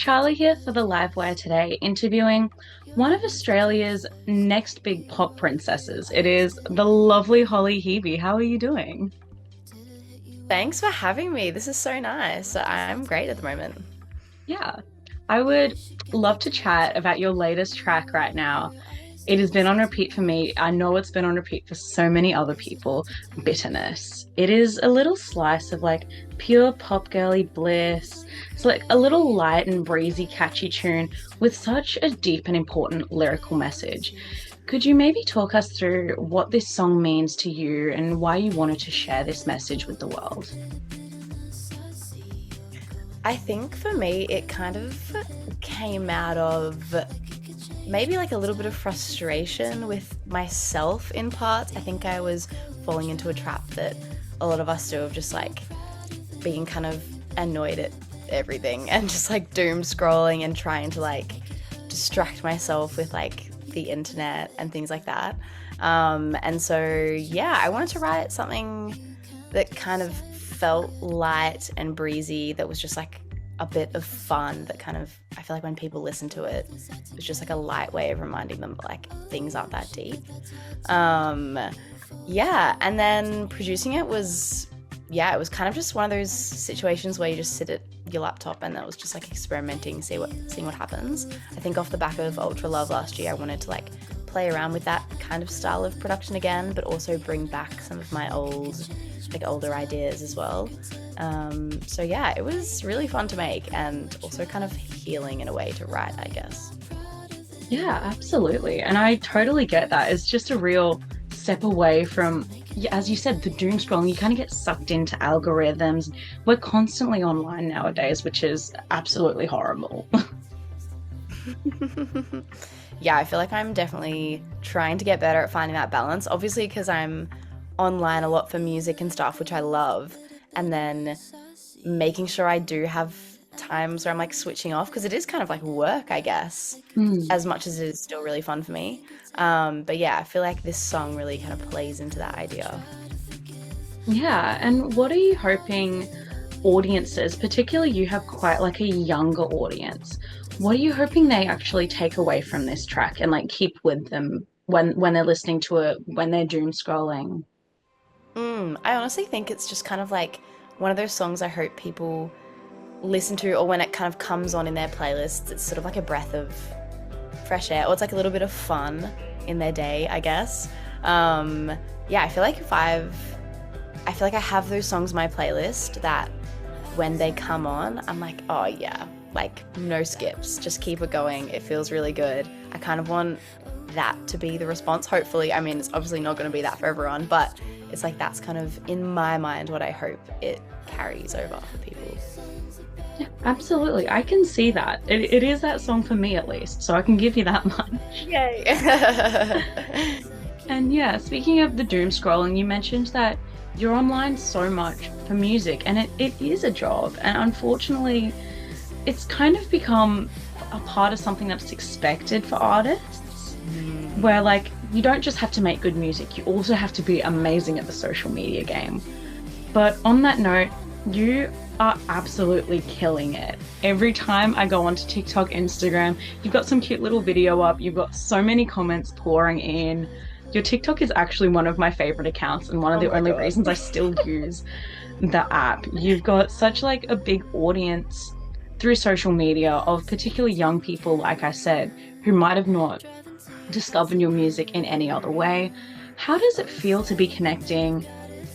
Charlie here for the Livewire today, interviewing one of Australia's next big pop princesses. It is the lovely Holly Hebe. How are you doing? Thanks for having me. This is so nice. I'm great at the moment. Yeah, I would love to chat about your latest track right now. It has been on repeat for me. I know it's been on repeat for so many other people. Bitterness. It is a little slice of like pure pop girly bliss. It's like a little light and breezy, catchy tune with such a deep and important lyrical message. Could you maybe talk us through what this song means to you and why you wanted to share this message with the world? I think for me, it kind of came out of maybe like a little bit of frustration with myself in parts. I think I was falling into a trap that a lot of us do of just like being kind of annoyed at everything and just like doom scrolling and trying to like distract myself with like the internet and things like that. And so, yeah, I wanted to write something that kind of felt light and breezy, that was just like a bit of fun, that kind of, I feel like when people listen to it, it's just like a light way of reminding them that like things aren't that deep. Yeah, and then producing it was, yeah, it was kind of just one of those situations where you just sit at your laptop and that was just like experimenting, seeing what happens. I think off the back of Ultra Love last year, I wanted to like play around with that kind of style of production again, but also bring back some of my older ideas as well. So yeah, it was really fun to make and also kind of healing in a way to write, I guess. Yeah, absolutely. And I totally get that. It's just a real step away from, yeah, as you said, the doom scrolling. You kind of get sucked into algorithms. We're constantly online nowadays, which is absolutely horrible. Yeah, I feel like I'm definitely trying to get better at finding that balance. Obviously, because I'm online a lot for music and stuff, which I love, and then making sure I do have times where I'm like switching off, because it is kind of like work, I guess, Mm. as much as it is still really fun for me. But yeah, I feel like this song really kind of plays into that idea. Yeah, and what are you hoping audiences, particularly you have quite like a younger audience, what are you hoping they actually take away from this track and like keep with them when they're listening to it, when they're doom scrolling? I honestly think it's just kind of like one of those songs I hope people listen to, or when it kind of comes on in their playlists, it's sort of like a breath of fresh air, or it's like a little bit of fun in their day, I guess. Yeah, I feel like I feel like I have those songs in my playlist that when they come on, I'm like, oh yeah, like no skips, just keep it going. It feels really good. I kind of want that to be the response, hopefully. I mean, it's obviously not going to be that for everyone, but it's like that's kind of in my mind what I hope it carries over for people. Yeah, absolutely. I can see that. It is that song for me at least, so I can give you that much. Yay. And yeah, speaking of the doom scrolling, you mentioned that you're online so much for music, and it is a job. And unfortunately, it's kind of become a part of something that's expected for artists, where like you don't just have to make good music, you also have to be amazing at the social media game. But on that note, you are absolutely killing it. Every time I go onto TikTok, Instagram, you've got some cute little video up, you've got so many comments pouring in. Your TikTok is actually one of my favorite accounts and one of Oh the my only God. reasons I still use the app. You've got such like a big audience through social media of particularly young people, like I said, who might have not discovered your music in any other way. How does it feel to be connecting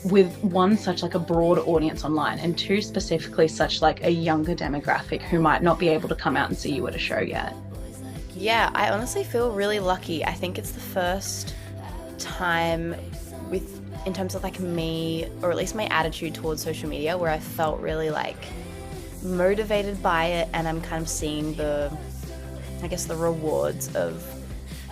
with one such like a broad audience online, and two specifically such like a younger demographic who might not be able to come out and see you at a show yet? Yeah, I honestly feel really lucky. I think it's the first time with, in terms of like me, or at least my attitude towards social media, where I felt really like motivated by it, and I'm kind of seeing I guess the rewards of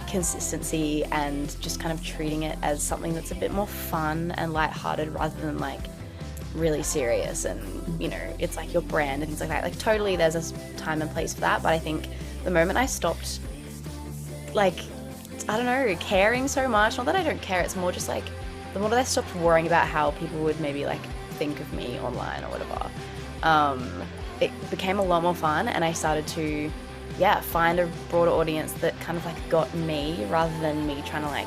consistency and just kind of treating it as something that's a bit more fun and lighthearted rather than like really serious, and it's like your brand and things like that. Like totally there's a time and place for that, but I think the moment I stopped like, I don't know, caring so much, not that I don't care, it's more just like the more that I stopped worrying about how people would maybe like think of me online or whatever, it became a lot more fun, and I started to, find a broader audience that kind of like got me rather than me trying to like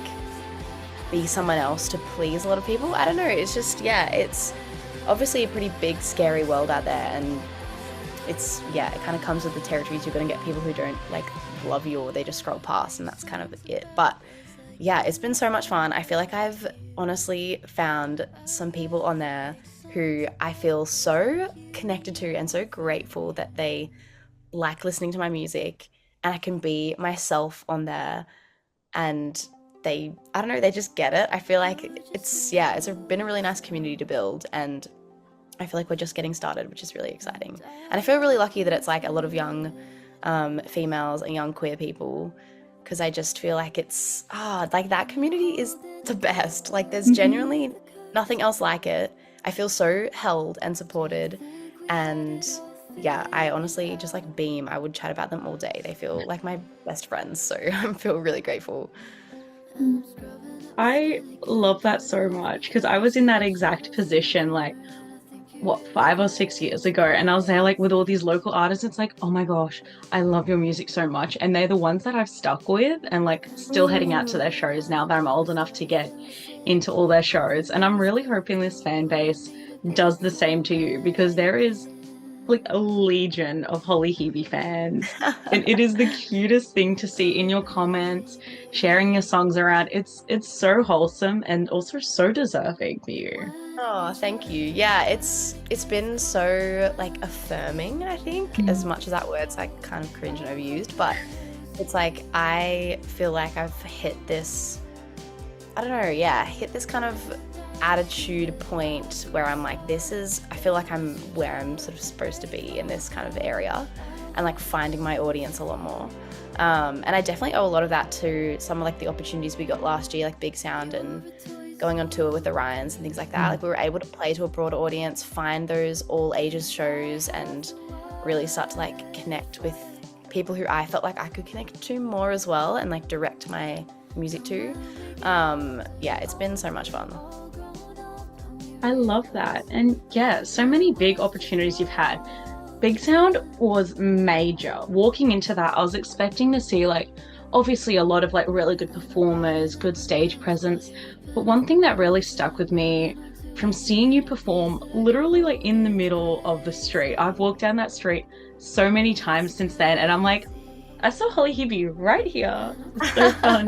be someone else to please a lot of people. I don't know. It's just, it's obviously a pretty big, scary world out there, and it's, it kind of comes with the territories. You're going to get people who don't like love you, or they just scroll past, and that's kind of it. But yeah, it's been so much fun. I feel like I've honestly found some people on there who I feel so connected to and so grateful that they like listening to my music, and I can be myself on there, and they, I don't know, they just get it. I feel like it's been a really nice community to build, and I feel like we're just getting started, which is really exciting. And I feel really lucky that it's like a lot of young females and young queer people, because I just feel like it's, like that community is the best. Like there's genuinely nothing else like it. I feel so held and supported, and I honestly just like beam. I would chat about them all day. They feel like my best friends, so I feel really grateful. I love that so much, because I was in that exact position like, what, 5 or 6 years ago, and I was there like with all these local artists. It's like, oh my gosh, I love your music so much, and they're the ones that I've stuck with and like still heading out to their shows now that I'm old enough to get into all their shows. And I'm really hoping this fan base does the same to you, because there is like a legion of Holly Hebe fans, and it is the cutest thing to see in your comments, sharing your songs around. It's so wholesome and also so deserving for you. Oh, thank you. Yeah, it's been so like affirming, I think, as much as that word's like kind of cringe and overused, but it's like I feel like I've hit this, I don't know, hit this kind of attitude point where I'm like, I feel like I'm where I'm sort of supposed to be in this kind of area, and like finding my audience a lot more. And I definitely owe a lot of that to some of like the opportunities we got last year, like BIGSOUND and going on tour with the Rions and things like that. Like we were able to play to a broader audience, find those all ages shows, and really start to like connect with people who I felt like I could connect to more as well, and like direct my music to. It's been so much fun. I love that. And so many big opportunities you've had. BIGSOUND was major. Walking into that, I was expecting to see like obviously a lot of like really good performers, good stage presence. But one thing that really stuck with me from seeing you perform literally like in the middle of the street. I've walked down that street so many times since then, and I'm like, I saw Holly Hebe right here. It's so fun.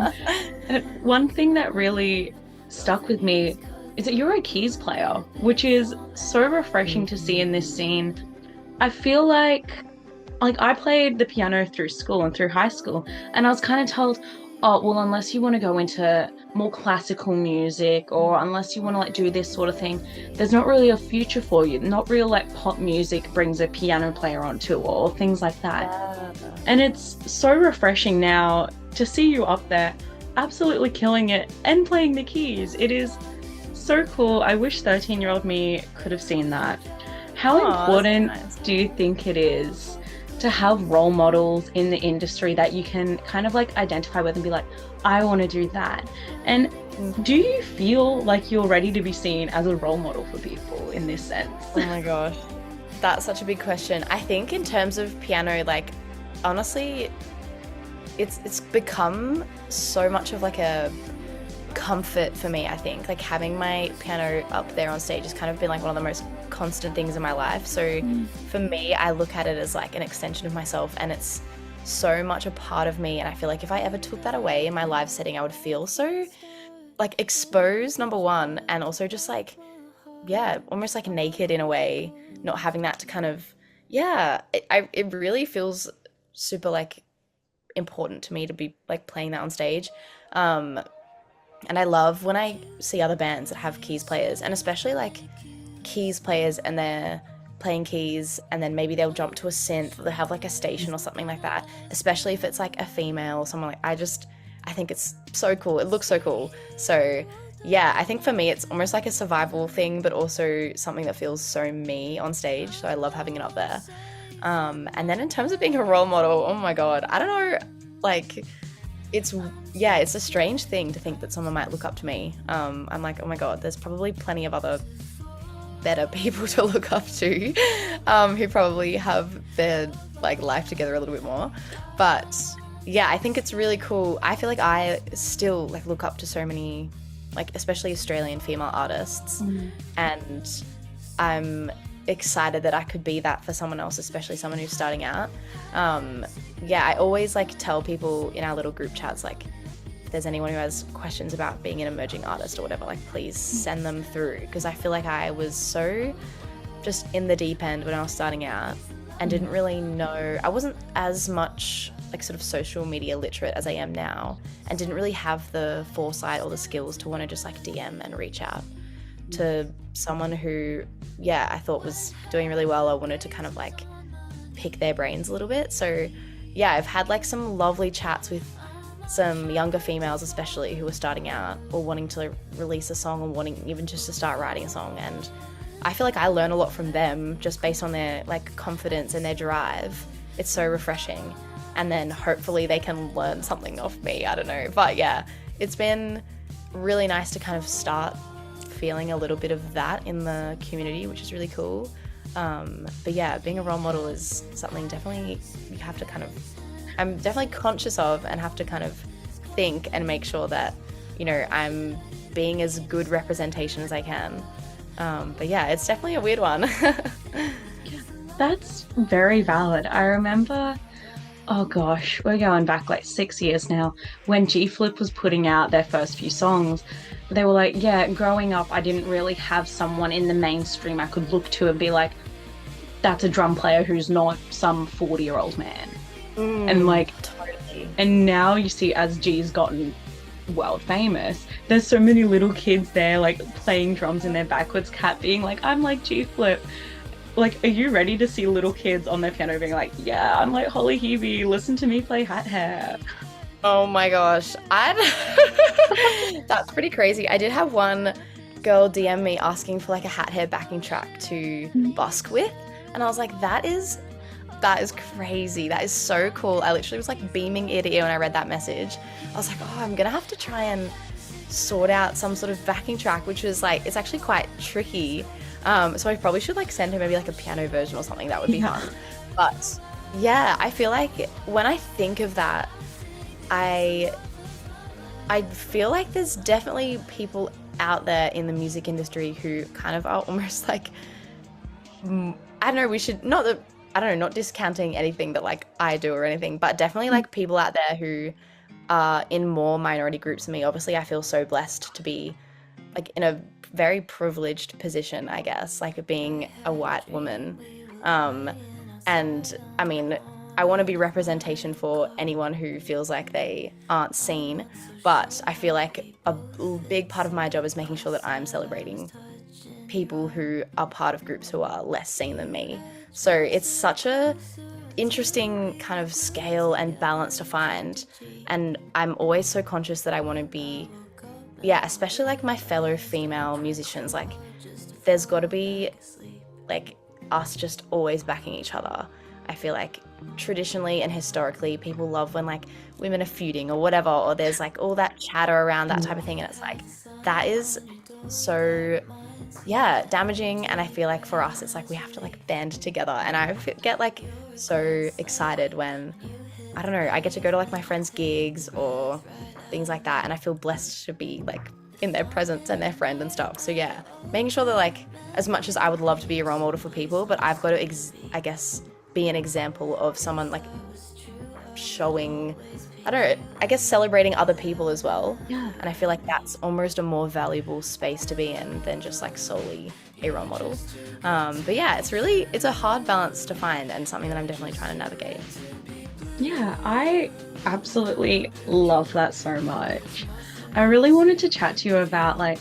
And one thing that really stuck with me is that you're a keys player, which is so refreshing to see in this scene. I feel like I played the piano through school and through high school, and I was kind of told, oh, well, unless you want to go into more classical music, or unless you want to like do this sort of thing, there's not really a future for you. Not real like pop music brings a piano player on tour or things like that. And it's so refreshing now to see you up there absolutely killing it and playing the keys. It is so cool. I wish 13-year-old me could have seen that. How important do you think it is to have role models in the industry that you can kind of like identify with and be like, I want to do that? And do you feel like you're ready to be seen as a role model for people in this sense? Oh my gosh, that's such a big question. I think in terms of piano, like honestly, it's become so much of like a comfort for me. I think like having my piano up there on stage has kind of been like one of the most constant things in my life. So for me, I look at it as like an extension of myself, and it's so much a part of me. And I feel like if I ever took that away in my live setting, I would feel so like exposed, number one, and also just like almost like naked in a way, not having that to kind of it really feels super like important to me to be like playing that on stage. And I love when I see other bands that have keys players, and especially like keys players and they're playing keys and then maybe they'll jump to a synth, or they have like a station or something like that, especially if it's like a female or someone like, I think it's so cool. It looks so cool. So I think for me it's almost like a survival thing, but also something that feels so me on stage. So I love having it up there. And then in terms of being a role model, oh my God, I don't know, like it's a strange thing to think that someone might look up to me. I'm like, oh my God, there's probably plenty of other better people to look up to, who probably have their like life together a little bit more. But yeah, I think it's really cool. I feel like I still like look up to so many, like especially Australian female artists, and I'm excited that I could be that for someone else, especially someone who's starting out. Yeah, I always like tell people in our little group chats, like if there's anyone who has questions about being an emerging artist or whatever, like please send them through, because I feel like I was so just in the deep end when I was starting out and didn't really know, I wasn't as much like sort of social media literate as I am now, and didn't really have the foresight or the skills to want to just like DM and reach out to someone who, yeah, I thought was doing really well. I wanted to kind of like pick their brains a little bit. So yeah, I've had like some lovely chats with some younger females, especially who are starting out or wanting to release a song or wanting even just to start writing a song. And I feel like I learn a lot from them just based on their like confidence and their drive. It's so refreshing. And then hopefully they can learn something off me. I don't know. But yeah, it's been really nice to kind of start feeling a little bit of that in the community, which is really cool. But yeah, being a role model is something definitely you have to kind of, I'm definitely conscious of and have to kind of think and make sure that, you know, I'm being as good representation as I can. But yeah, it's definitely a weird one. That's very valid. I remember, oh gosh, we're going back like 6 years now, when G Flip was putting out their first few songs. They were like, yeah, growing up, I didn't really have someone in the mainstream I could look to and be like, that's a drum player who's not some 40-year-old man. And like, Totally. and now you see, as G's gotten world famous, there's so many little kids there like playing drums in their backwards cap being like, I'm like G Flip. Like, are you ready to see little kids on their piano being like, yeah, I'm like Holly Hebe, listen to me play Hat Hair? Oh my gosh. That's pretty crazy. I did have one girl DM me asking for like a Hat Hair backing track to busk with. And I was like, that is crazy. That is so cool. I literally was like beaming ear to ear when I read that message. I was like, oh, I'm going to have to try and sort out some sort of backing track, which was like, it's actually quite tricky. So I probably should like send her maybe like a piano version or something. That would be fun. But yeah, I feel like when I think of that, I feel like there's definitely people out there in the music industry who kind of are almost like, I don't know, we should, not that, I don't know, not discounting anything that like I do or anything, but definitely like people out there who are in more minority groups than me. Obviously, I feel so blessed to be like in a very privileged position, I guess, like being a white woman. And I mean, I want to be representation for anyone who feels like they aren't seen, but I feel like a big part of my job is making sure that I'm celebrating people who are part of groups who are less seen than me. So it's such a interesting kind of scale and balance to find, and I'm always so conscious that I want to be, yeah, especially like my fellow female musicians, like there's got to be like us just always backing each other. I feel like traditionally and historically people love when like women are feuding or whatever, or there's like all that chatter around that type of thing, and it's like that is so, yeah, damaging. And I feel like for us it's like we have to like band together, and I get like so excited when, I don't know, I get to go to like my friends' gigs or things like that, and I feel blessed to be like in their presence and their friend and stuff. So yeah, making sure that like, as much as I would love to be a role model for people, but I've got to I guess be an example of someone like showing, I don't know, I guess celebrating other people as well. Yeah. And I feel like that's almost a more valuable space to be in than just like solely a role model. But yeah, it's a hard balance to find, and something that I'm definitely trying to navigate. Yeah, I absolutely love that so much. I really wanted to chat to you about like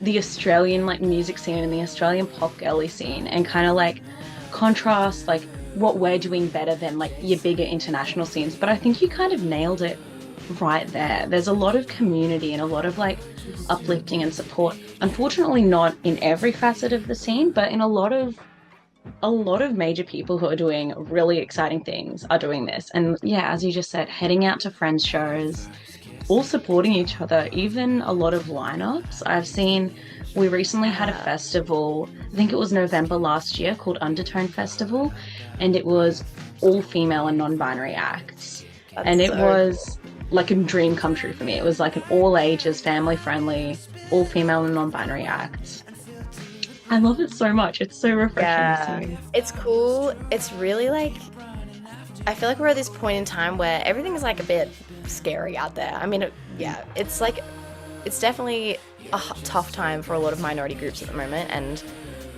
the Australian like music scene and the Australian pop girly scene, and kind of like contrast like what we're doing better than like your bigger international scenes. But I think you kind of nailed it right there. There's a lot of community and a lot of like uplifting and support. Unfortunately, not in every facet of the scene, but in a lot of major people who are doing really exciting things are doing this. And yeah, as you just said, heading out to friends' shows, all supporting each other, even a lot of lineups. I've seen, we recently had a festival, I think it was November last year, called Undertone Festival, and it was all female and non-binary acts. And it was like a dream come true for me. It was like an all ages, family friendly, all female and non-binary acts. I love it so much. It's so refreshing to see. It's cool. It's really like, I feel like we're at this point in time where everything's like a bit scary out there. I mean, it's like, it's definitely a tough time for a lot of minority groups at the moment. And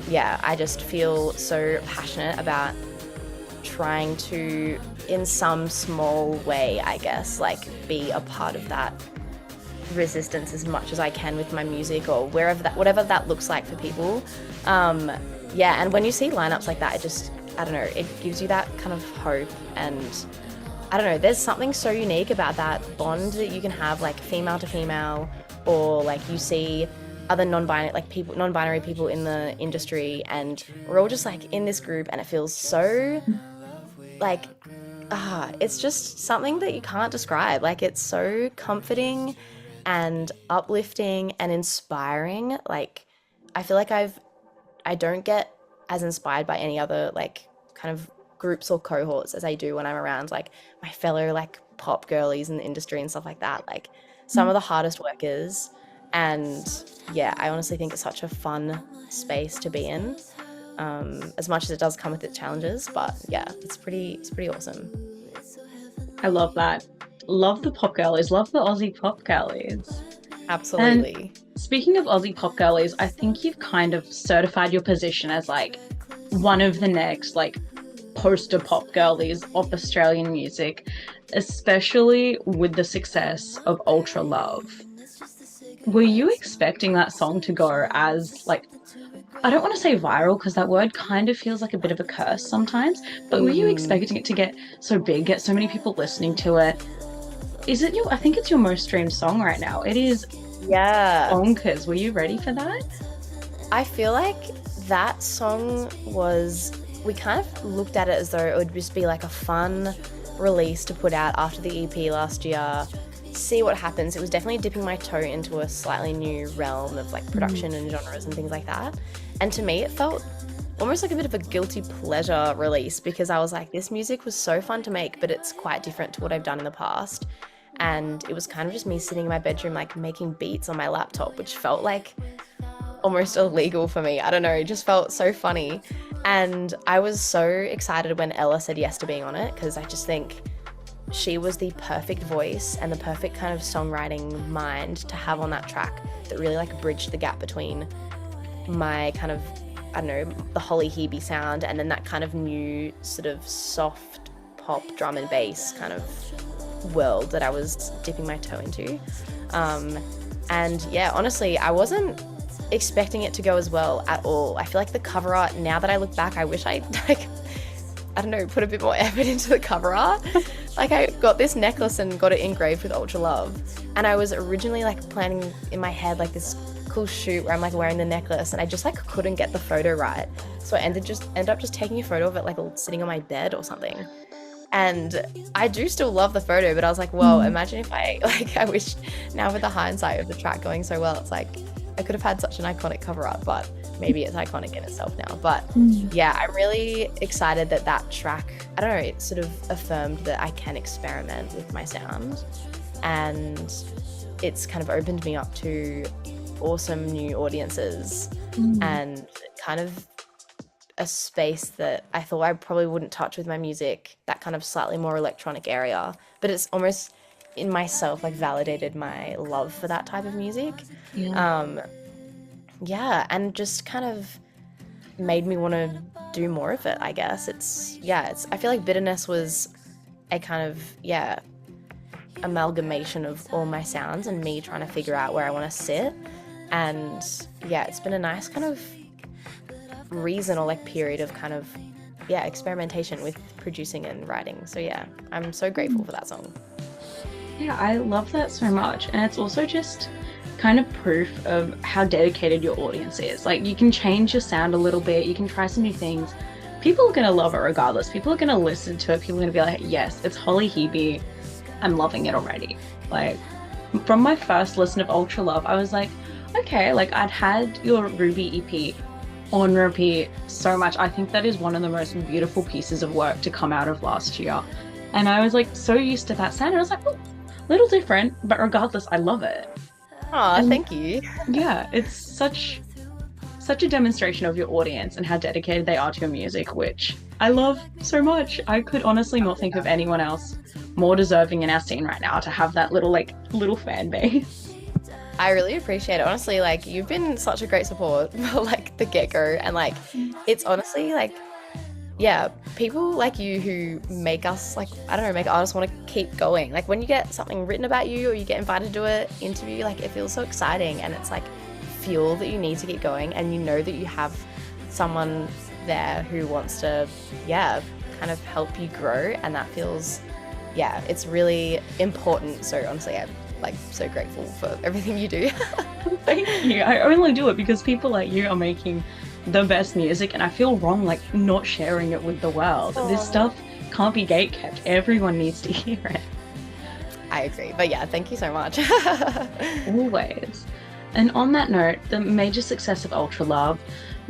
yeah, I just feel so passionate about trying to, in some small way, I guess, like be a part of that resistance as much as I can with my music, or whatever that looks like for people. Yeah, and when you see lineups like that, it just, I don't know, it gives you that kind of hope. And I don't know, there's something so unique about that bond that you can have, like female to female, or like you see other non-binary people in the industry, and we're all just like in this group, and it feels so like, it's just something that you can't describe. Like, it's so comforting and uplifting and inspiring. Like, I feel like I don't get as inspired by any other like kind of groups or cohorts as I do when I'm around like my fellow like pop girlies in the industry and stuff like that. Like, some of the hardest workers. And yeah, I honestly think it's such a fun space to be in, as much as it does come with its challenges. But yeah, it's pretty awesome. I love that. Love the pop girlies. Love the Aussie pop girlies. Absolutely. And speaking of Aussie pop girlies, I think you've kind of certified your position as like one of the next like poster pop girlies of Australian music, especially with the success of Ultra Love. Were you expecting that song to go as like, I don't want to say viral because that word kind of feels like a bit of a curse sometimes, but were you expecting it to get so big, get so many people listening to it? I think it's your most streamed song right now. It is bonkers. Were you ready for that? I feel like that song we kind of looked at it as though it would just be like a fun release to put out after the EP last year, see what happens. It was definitely dipping my toe into a slightly new realm of like production and genres and things like that. And to me, it felt almost like a bit of a guilty pleasure release, because I was like, this music was so fun to make, but it's quite different to what I've done in the past. And it was kind of just me sitting in my bedroom, like making beats on my laptop, which felt like almost illegal for me. I don't know, it just felt so funny. And I was so excited when Ella said yes to being on it, because I just think she was the perfect voice and the perfect kind of songwriting mind to have on that track that really like bridged the gap between my kind of, I don't know, the Holly Hebe sound and then that kind of new sort of soft pop drum and bass kind of world that I was dipping my toe into. And yeah, honestly, I wasn't expecting it to go as well at all. I feel like the cover art, now that I look back, I wish I like, I don't know, put a bit more effort into the cover art. Like, I got this necklace and got it engraved with Ultra Love, and I was originally like planning in my head like this cool shoot where I'm like wearing the necklace, and I just like couldn't get the photo right, so I ended up just taking a photo of it like sitting on my bed or something. And I do still love the photo, but I was like, well, imagine if I wish now with the hindsight of the track going so well, it's like I could have had such an iconic cover art, but maybe it's iconic in itself now. But yeah, I'm really excited that track, I don't know, it sort of affirmed that I can experiment with my sound, and it's kind of opened me up to awesome new audiences and kind of a space that I thought I probably wouldn't touch with my music, that kind of slightly more electronic area, but it's almost in myself like validated my love for that type of music. And just kind of made me want to do more of it, I guess. I feel like Bitterness was a kind of amalgamation of all my sounds and me trying to figure out where I want to sit. And yeah, it's been a nice kind of reason or like period of kind of experimentation with producing and writing. So yeah, I'm so grateful for that song. Yeah, I love that so much. And it's also just kind of proof of how dedicated your audience is. Like, you can change your sound a little bit, you can try some new things. People are going to love it regardless. People are going to listen to it. People are going to be like, yes, it's Holly Hebe. I'm loving it already. Like, from my first listen of Ultra Love, I was like, okay, like I'd had your Ruby EP on repeat so much. I think that is one of the most beautiful pieces of work to come out of last year. And I was like so used to that sound. I was like, oh, little different, but regardless, I love it. Oh, And thank you. yeah, it's such a demonstration of your audience and how dedicated they are to your music, which I love so much. I could honestly not think of anyone else more deserving in our scene right now to have that little fan base. I really appreciate it. Honestly, like you've been such a great support for like the get-go, and like it's honestly like yeah, people like you who make us like I don't know, make artists want to keep going. Like when you get something written about you or you get invited to an interview, like it feels so exciting and it's like fuel that you need to keep going, and you know that you have someone there who wants to kind of help you grow, and that feels it's really important. So honestly, I'm like so grateful for everything you do. Thank you. I only do it because people like you are making the best music, and I feel wrong like not sharing it with the world. Aww. This stuff can't be gatekept. Everyone needs to hear it. I agree. But yeah, thank you so much. Always. And on that note, the major success of Ultra Love,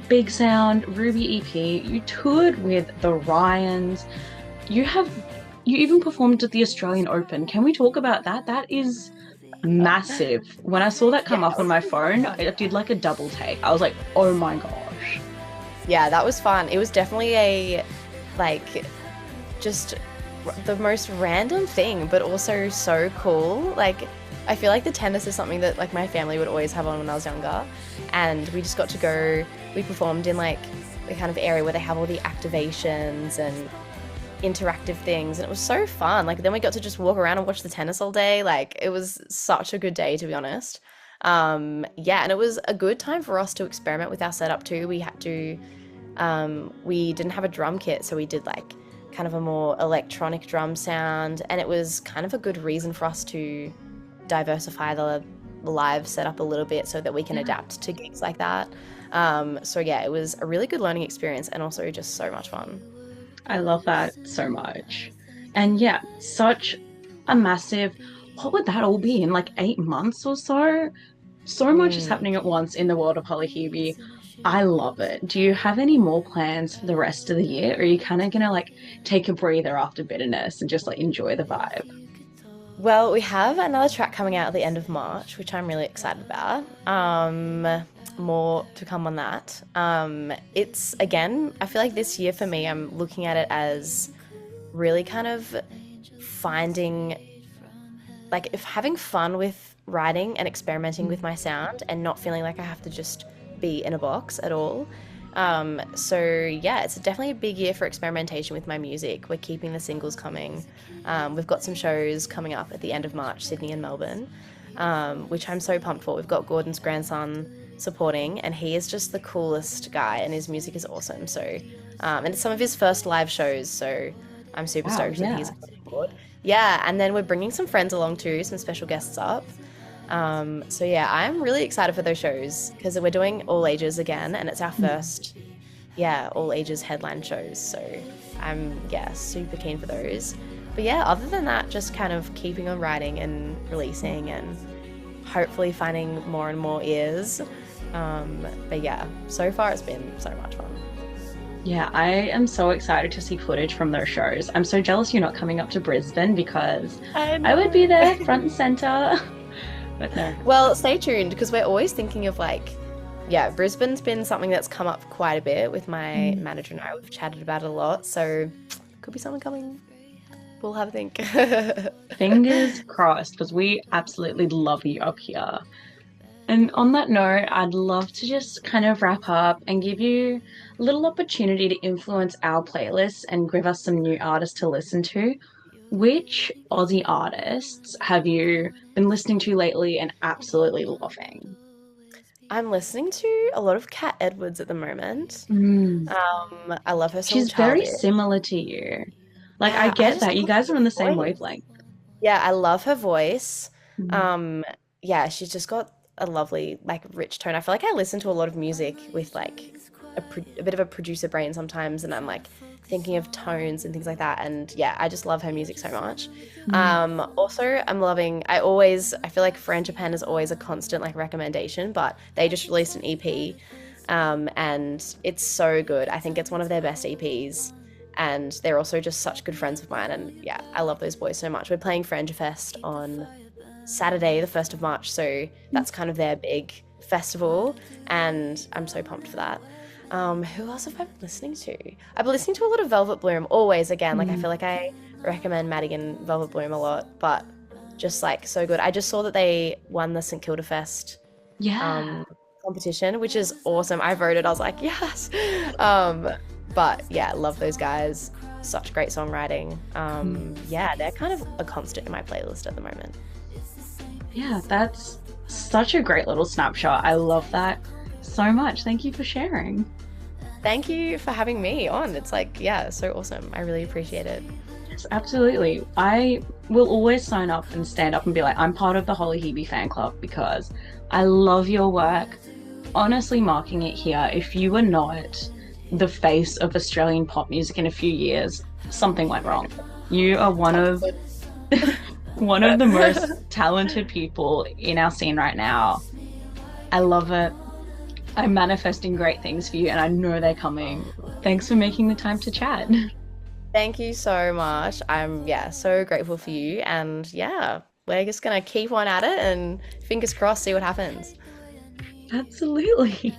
Big Sound, Ruby EP, you toured with the Rions. You even performed at the Australian Open. Can we talk about that? That is massive. When I saw that come up on my phone, I did like a double take. I was like, oh my gosh. Yeah, that was fun. It was definitely a like just the most random thing, but also so cool. Like I feel like the tennis is something that like my family would always have on when I was younger, and we just got to go. We performed in like the kind of area where they have all the activations and interactive things, and it was so fun. Like then we got to just walk around and watch the tennis all day. Like it was such a good day, to be honest. And it was a good time for us to experiment with our setup too. We had to we didn't have a drum kit, so we did like kind of a more electronic drum sound, and it was kind of a good reason for us to diversify the live setup a little bit so that we can adapt to gigs like that. It was a really good learning experience and also just so much fun. I love that so much. And yeah, such a massive, what would that all be in like 8 months or so? So much is happening at once in the world of Holly Hebe. I love it. Do you have any more plans for the rest of the year? Or are you kind of gonna like take a breather after Bitterness and just like enjoy the vibe? Well, we have another track coming out at the end of March, which I'm really excited about. More to come on that. It's again, I feel like this year for me, I'm looking at it as really kind of finding, like, if having fun with writing and experimenting with my sound and not feeling like I have to just be in a box at all. It's definitely a big year for experimentation with my music. We're keeping the singles coming. We've got some shows coming up at the end of March, Sydney and Melbourne, which I'm so pumped for. We've got Gordon's grandson supporting, and he is just the coolest guy, and his music is awesome. So, and it's some of his first live shows, so I'm super stoked that he's on board. Yeah, and then we're bringing some friends along too, some special guests up. I'm really excited for those shows because we're doing all ages again, and it's our first, all ages headline shows. So I'm, super keen for those. But other than that, just kind of keeping on writing and releasing and hopefully finding more and more ears. So far it's been so much fun. Yeah, I am so excited to see footage from those shows. I'm so jealous you're not coming up to Brisbane because I would be there front and center. But no. Well, stay tuned because we're always thinking of Brisbane's been something that's come up quite a bit with my manager and I. We've chatted about it a lot, so could be something coming. We'll have a think. Fingers crossed, because we absolutely love you up here. And on that note, I'd love to just kind of wrap up and give you a little opportunity to influence our playlists and give us some new artists to listen to. Which Aussie artists have you been listening to lately and absolutely loving? I'm listening to a lot of Kat Edwards at the moment. I love her song. She's very similar to you. Like, I get that. You guys are on the same wavelength. Yeah, I love her voice. She's just got a lovely, rich tone. I feel like I listen to a lot of music with, a bit of a producer brain sometimes, and I'm like, thinking of tones and things like that. And yeah, I just love her music so much. Mm. Also, I feel like Fran Japan is always a constant like recommendation, but they just released an EP, and it's so good. I think it's one of their best EPs. And they're also just such good friends of mine. And yeah, I love those boys so much. We're playing Fest on Saturday, the 1st of March. So that's kind of their big festival. And I'm so pumped for that. Who else have I been listening to? I've been listening to a lot of Velvet Bloom, always, again. Like, I feel like I recommend Madigan Velvet Bloom a lot, but just like so good. I just saw that they won the St Kilda Fest Yeah. competition, which is awesome. I voted, I was like, yes. But yeah, love those guys. Such great songwriting. Yeah, they're kind of a constant in my playlist at the moment. Yeah, that's such a great little snapshot. I love that so much. Thank you for sharing. Thank you for having me on. It's like, yeah, so awesome. I really appreciate it. Yes, absolutely. I will always sign up and stand up and be like, I'm part of the Holly Hebe fan club because I love your work. Honestly, marking it here, if you were not the face of Australian pop music in a few years, something went wrong. You are one of the most talented people in our scene right now. I love it. I'm manifesting great things for you and I know they're coming. Thanks for making the time to chat. Thank you so much. I'm, yeah, so grateful for you. And yeah, we're just going to keep on at it and fingers crossed, see what happens. Absolutely.